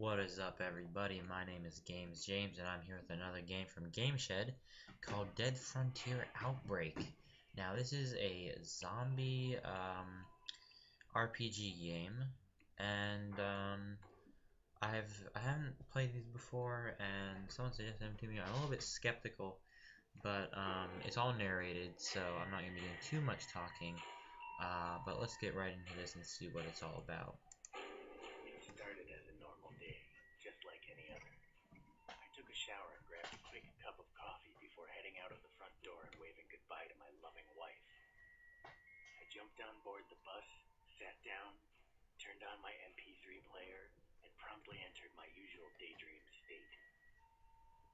What is up, everybody? My name is Games James, and I'm here with another game from GameShed called Dead Frontier Outbreak. Now, this is a zombie RPG game, and I haven't played these before, and someone suggested them to me. I'm a little bit skeptical, but it's all narrated, so I'm not gonna be doing too much talking. But let's get right into this and see what it's all about. It started as a normal day, just like any other. I took a shower and grabbed a quick cup of coffee before heading out of the front door and waving goodbye to my loving wife. I jumped on board the bus, sat down, turned on my MP3 player, and promptly entered my usual daydream state.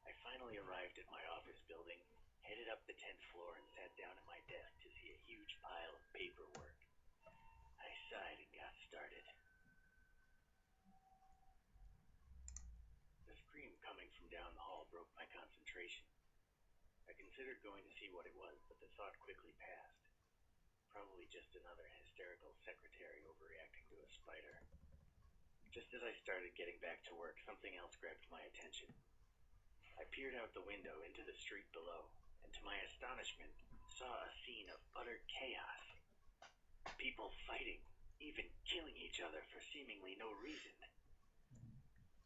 I finally arrived at my office building, headed up the 10th floor, and sat down at my desk to see a huge pile of paperwork. I sighed and got started. The scream coming from down the hall broke my concentration. I considered going to see what it was, but the thought quickly passed. Probably just another hysterical secretary overreacting to a spider. Just as I started getting back to work, something else grabbed my attention. I peered out the window into the street below, and to my astonishment, saw a scene of utter chaos. People fighting, even killing each other for seemingly no reason.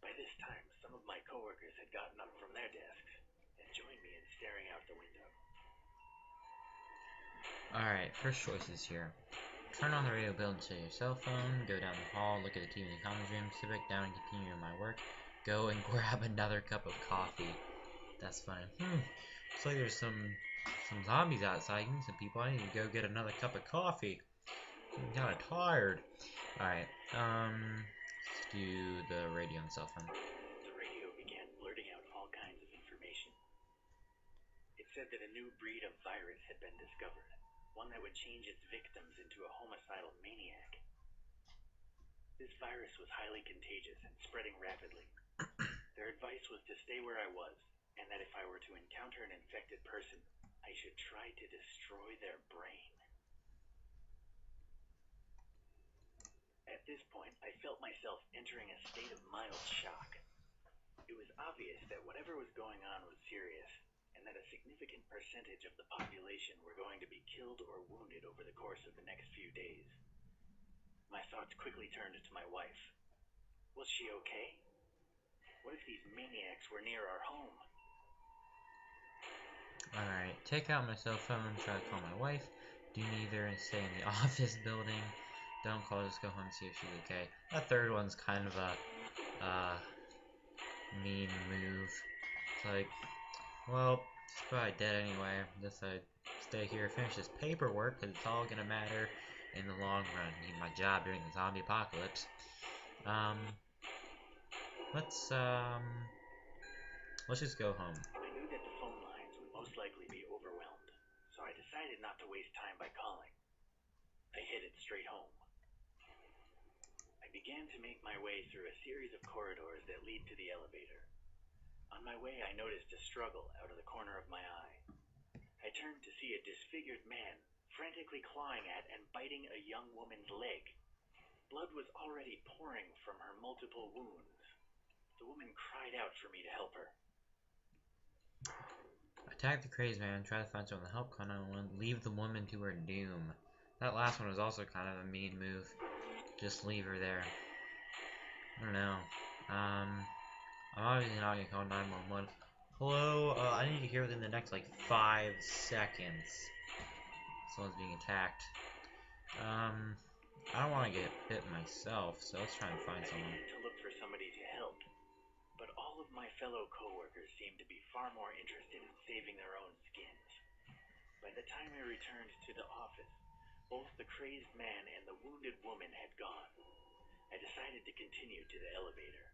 By this time, some of my coworkers had gotten up from their desks and joined me in staring out the window. Alright, first choices here. Turn on the radio build to your cell phone, go down the hall, look at the TV in the conference room, sit back down and continue my work, go and grab another cup of coffee. That's funny. Looks like there's some zombies outside, some people. I need to go get another cup of coffee. I'm kinda tired. Alright, let's do the radio and cell phone. The radio began blurting out all kinds of information. It said that a new breed of virus had been discovered, one that would change its victims into a homicidal maniac. This virus was highly contagious and spreading rapidly. Their advice was to stay where I was, and that if I were to encounter an infected person, I should try to destroy their brain. At this point, I felt myself entering a state of mild shock. It was obvious that whatever was going on was serious, and that a significant percentage of the population were going to be killed or wounded over the course of the next few days. My thoughts quickly turned to my wife. Was she okay? What if these maniacs were near our home? Alright, take out my cell phone, try to call my wife, do neither, and stay in the office building. Don't call, just go home and see if she's okay. That third one's kind of a mean move. It's like, well, she's probably dead anyway. Just stay here, finish this paperwork, because it's all gonna matter in the long run. I need my job during the zombie apocalypse. Let's just go home. I knew that the phone lines would most likely be overwhelmed, so I decided not to waste time by calling. I headed straight home. I began to make my way through a series of corridors that lead to the elevator. On my way, I noticed a struggle out of the corner of my eye. I turned to see a disfigured man frantically clawing at and biting a young woman's leg. Blood was already pouring from her multiple wounds. The woman cried out for me to help her. Attack the crazed man, try to find someone to help Connor, leave the woman to her doom. That last one was also kind of a mean move. Just leave her there. I don't know. I'm obviously not gonna call 911. Hello, I need to hear within the next like 5 seconds. Someone's being attacked. I don't want to get hit myself, so let's try and find someone. I began to look for somebody to help, but all of my fellow coworkers seemed to be far more interested in saving their own skins. By the time I returned to the office, both the crazed man and the wounded woman had gone. I decided to continue to the elevator.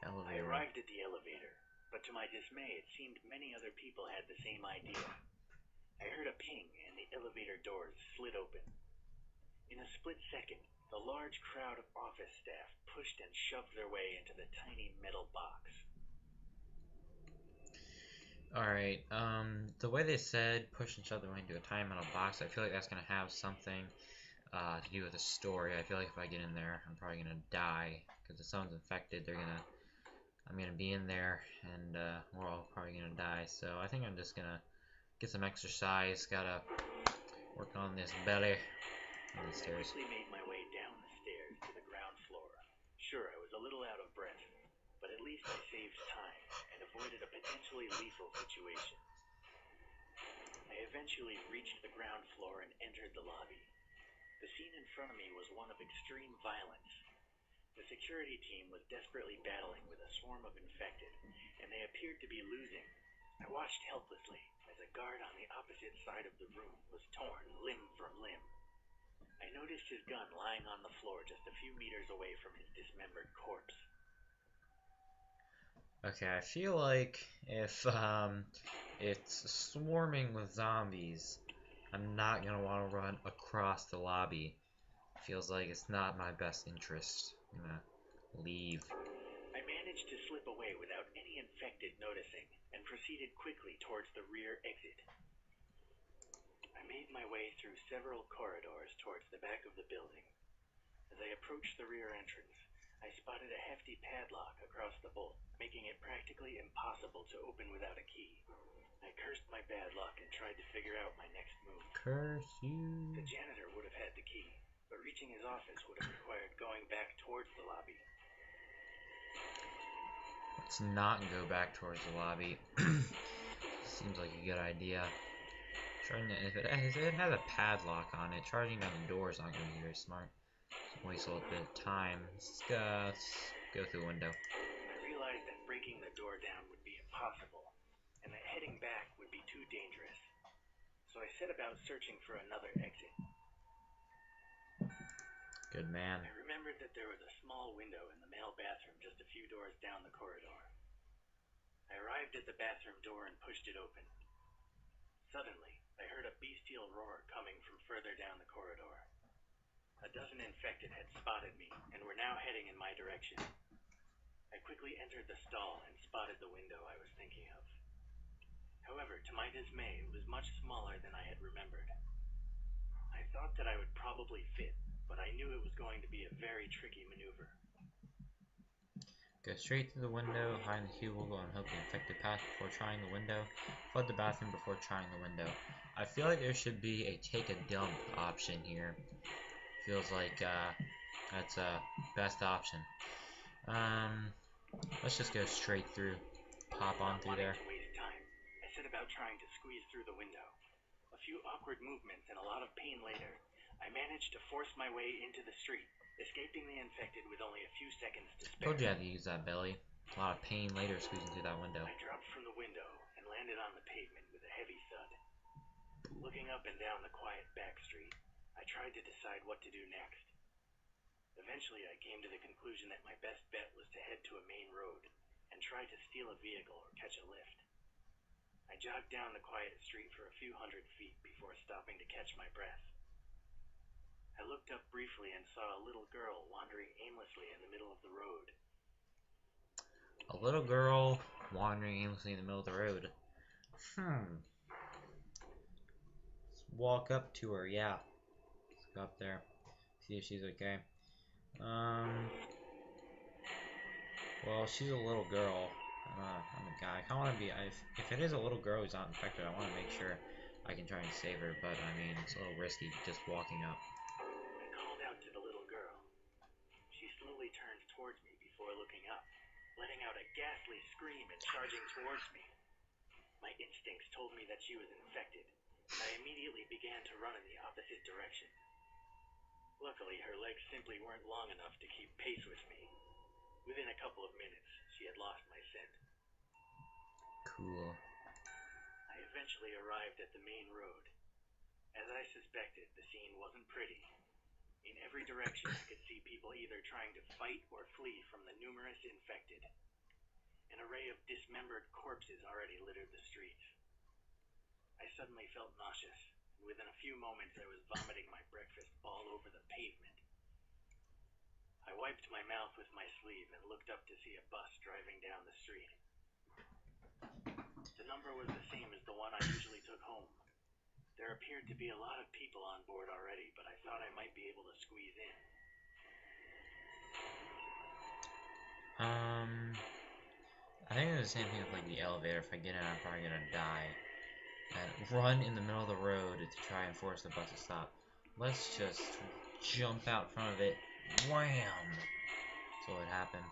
I arrived at the elevator, but to my dismay, it seemed many other people had the same idea. I heard a ping, and the elevator doors slid open. In a split second, the large crowd of office staff pushed and shoved their way into the tiny metal box. Alright, the way they said push and shove their way into a tiny metal box, I feel like that's gonna have something to do with the story. I feel like if I get in there, I'm probably gonna die because if someone's infected, I'm gonna be in there, and we're all probably gonna die. So I think I'm just gonna get some exercise. Gotta work on this belly. On the stairs. I quickly made my way down the stairs to the ground floor. Sure, I was a little out of breath, but at least I saved time and avoided a potentially lethal situation. I eventually reached the ground floor and entered the lobby. The scene in front of me was one of extreme violence. The security team was desperately battling with a swarm of infected, and they appeared to be losing. I watched helplessly as a guard on the opposite side of the room was torn limb from limb. I noticed his gun lying on the floor just a few meters away from his dismembered corpse. Okay, I feel like if it's swarming with zombies, I'm not gonna want to run across the lobby. Feels like it's not my best interest. I'm gonna leave. I managed to slip away without any infected noticing and proceeded quickly towards the rear exit. I made my way through several corridors towards the back of the building. As I approached the rear entrance, I spotted a hefty padlock across the bolt, making it practically impossible to open without a key. I cursed my bad luck and tried to figure out my next move. Curse you. The janitor would have had the key, but reaching his office would have required going back towards the lobby. Let's not go back towards the lobby. Seems like a good idea. If it has a padlock on it, charging down the door is not going to be very smart. Waste a little bit of time. Let's go through the window. I realized that breaking the door down would be impossible, and that heading back would be too dangerous. So I set about searching for another exit. Good man. I remembered that there was a small window in the male bathroom just a few doors down the corridor. I arrived at the bathroom door and pushed it open. Suddenly, I heard a bestial roar coming from further down the corridor. A dozen infected had spotted me and were now heading in my direction. I quickly entered the stall and spotted the window I was thinking of. However, to my dismay, it was much smaller than I had remembered. I thought that I would probably fit, but I knew it was going to be a very tricky maneuver. Go straight through the window, hide in the cubicle, and hope the infected pass before trying the window. Flood the bathroom before trying the window. I feel like there should be a take a dump option here. Feels like that's a best option. Let's just go straight through. Pop on through there. To waste time, I set about trying to squeeze through the window. A few awkward movements and a lot of pain later, I managed to force my way into the street, escaping the infected with only a few seconds to spare. Told you I had to use that belly. A lot of pain later squeezing through that window. I dropped from the window and landed on the pavement with a heavy thud. Looking up and down the quiet back street, I tried to decide what to do next. Eventually, I came to the conclusion that my best bet was to head to a main road and try to steal a vehicle or catch a lift. I jogged down the quiet street for a few hundred feet before stopping to catch my breath. I looked up briefly and saw a little girl wandering aimlessly in the middle of the road. A little girl wandering aimlessly in the middle of the road. Let's walk up to her, yeah. Let's go up there. See if she's okay. Well, she's a little girl. I'm a guy. I kind of want to be. If it is a little girl who's not infected, I want to make sure I can try and save her. But I mean, it's a little risky just walking up. I called out to the little girl. She slowly turned towards me before looking up, letting out a ghastly scream and charging towards me. My instincts told me that she was infected, and I immediately began to run in the opposite direction. Luckily, her legs simply weren't long enough to keep pace with me. Within a couple of minutes, she had lost my scent. Cool. I eventually arrived at the main road. As I suspected, the scene wasn't pretty. In every direction, I could see people either trying to fight or flee from the numerous infected. An array of dismembered corpses already littered the streets. I suddenly felt nauseous, and within a few moments I was vomiting my breakfast all over the pavement. I wiped my mouth with my sleeve and looked up to see a bus driving down the street. The number was the same as the one I usually took home. There appeared to be a lot of people on board already, but I thought I might be able to squeeze in. I think it's the same thing with like the elevator. If I get in, I'm probably gonna die. And run in the middle of the road to try and force the bus to stop. Let's just jump out in front of it. Wham! That's what would happen.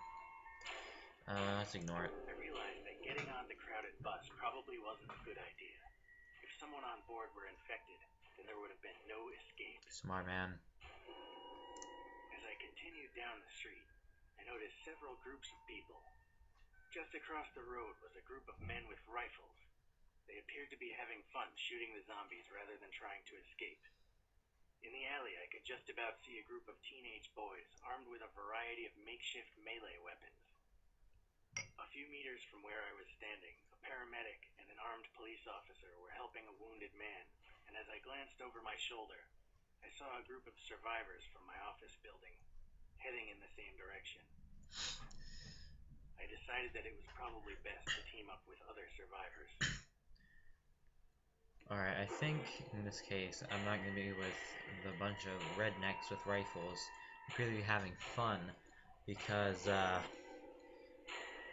Let's ignore it. I realized that getting on the crowded bus probably wasn't a good idea. If someone on board were infected, then there would have been no escape. Smart man. As I continued down the street, I noticed several groups of people. Just across the road was a group of men with rifles. They appeared to be having fun shooting the zombies rather than trying to escape. In the alley, I could just about see a group of teenage boys armed with a variety of makeshift melee weapons. A few meters from where I was standing, a paramedic and an armed police officer were helping a wounded man, and as I glanced over my shoulder, I saw a group of survivors from my office building, heading in the same direction. I decided that it was probably best to team up with other survivors. Alright, I think in this case, I'm not going to be with the bunch of rednecks with rifles. I'm really having fun because,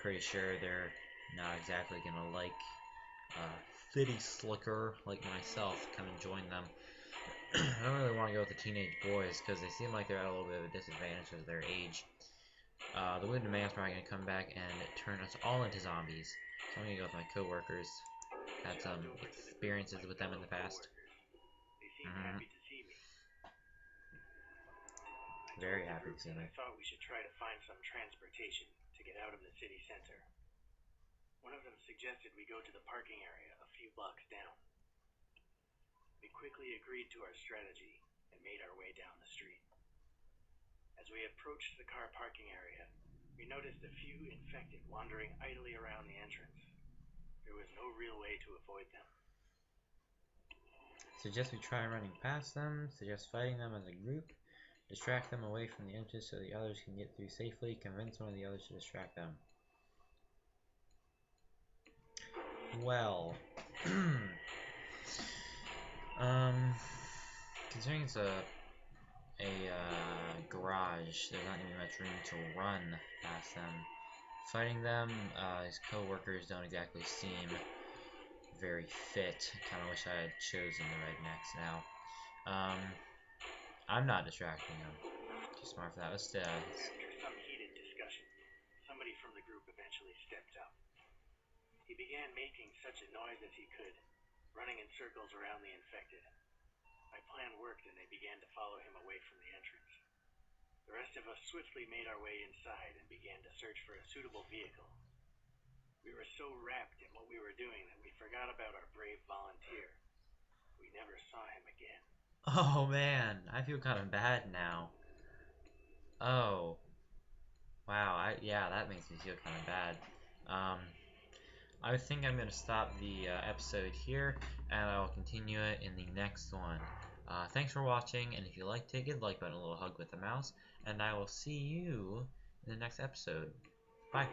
pretty sure they're not exactly going to like city slicker like myself come and join them. I don't really want to go with the teenage boys because they seem like they're at a little bit of a disadvantage because of their age. The wounded man's probably going to come back and turn us all into zombies. So I'm going to go with my coworkers. Had some experiences with them in the past. They seemed happy to see me. Very happy to see me. I thought we should try to find some transportation to get out of the city center. One of them suggested we go to the parking area a few blocks down. We quickly agreed to our strategy and made our way down the street. As we approached the car parking area, we noticed a few infected wandering idly around the entrance. There was no real way to avoid them. Suggest we try running past them, suggest fighting them as a group, distract them away from the entrance so the others can get through safely, convince one of the others to distract them. Well, considering it's a garage, there's not going to be much room to run past them. Fighting them, his co-workers don't exactly seem very fit. Kind of wish I had chosen the rednecks now. I'm not distracting them. Too smart for that. Let's After some heated discussion, somebody from the group eventually stepped up. He began making such a noise as he could, running in circles around the infected. My plan worked and they began to follow him away from the entrance. The rest of us swiftly made our way inside and began to search for a suitable vehicle. We were so wrapped in what we were doing that we forgot about our brave volunteer. We never saw him again. Oh man, I feel kind of bad now. Oh. Wow, yeah, that makes me feel kind of bad. I think I'm going to stop the episode here, and I will continue it in the next one. Thanks for watching, and if you liked it, give the like button a little hug with the mouse, and I will see you in the next episode. Bye.